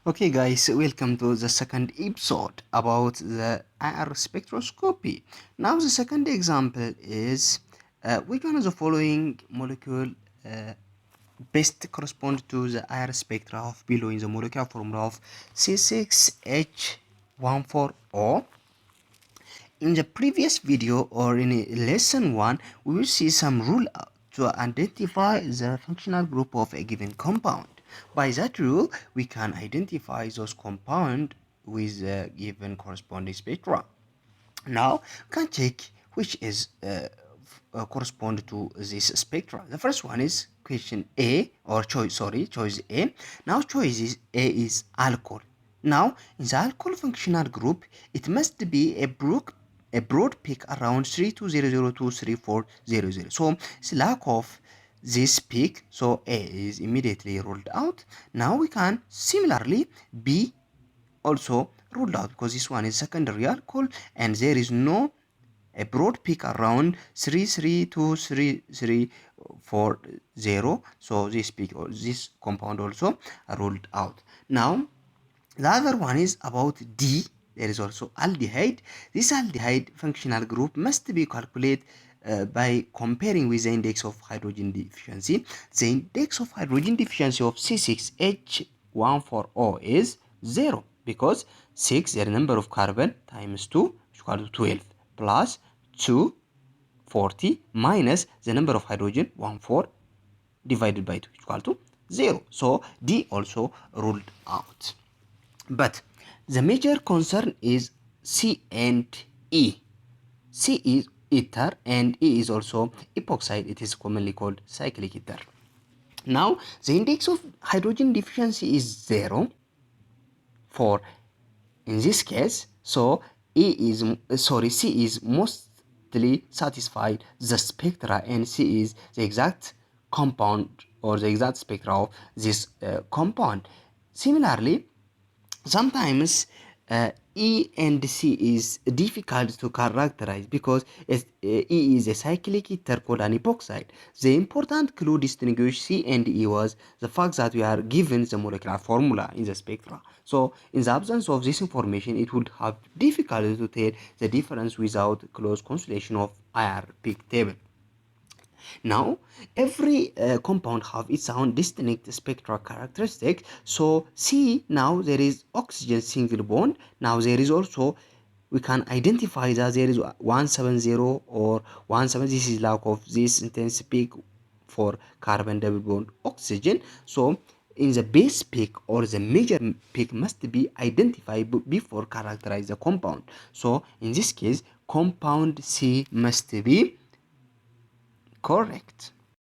Okay guys, welcome to the second episode about the IR spectroscopy. Now the second example is which one of the following molecule uh, best correspond to the IR spectra of below in the molecular formula of C6H14O. In the previous video or in lesson 1, we will see some rule to identify the functional group of a given compound. By that rule, we can identify those compounds with a given corresponding spectra. Now, we can check which is correspond to this spectra. The first one is question A or choice A. Now A is alcohol. Now, in the alcohol functional group, it must be a broad peak around 3200 to 3400. So it's lack of this peak, so A is immediately ruled out. Now we can similarly B also ruled out because this one is secondary alcohol and there is no a broad peak around 332 3340. So this peak or this compound also ruled out. Now the other one is about D. There is also aldehyde. This aldehyde functional group must be calculated by comparing with the index of hydrogen deficiency. The index of hydrogen deficiency of C6H14O is 0 because 6 the number of carbon times 2 is equal to 12 plus 240 minus the number of hydrogen 14 divided by 2 is equal to 0. So D also ruled out. But the major concern is C and E. C is ether and E is also epoxide. It is commonly called cyclic ether. Now, the index of hydrogen deficiency is 0 for in this case. So C is mostly satisfied the spectra and C is the exact compound or the exact spectra of this compound. Similarly, sometimes E and C is difficult to characterize because E is a cyclic ether called an epoxide. The important clue distinguish C and E was the fact that we are given the molecular formula in the spectra. So in the absence of this information, it would have difficulty to tell the difference without close consultation of IR peak table. Now, every compound have its own distinct spectral characteristic. So, see now there is oxygen single bond. Now there is also we can identify that there is 170 or 170. This is lack of this intense peak for carbon double bond oxygen. So in the base peak or the major peak must be identified before characterize the compound. So in this case, compound C must be correct.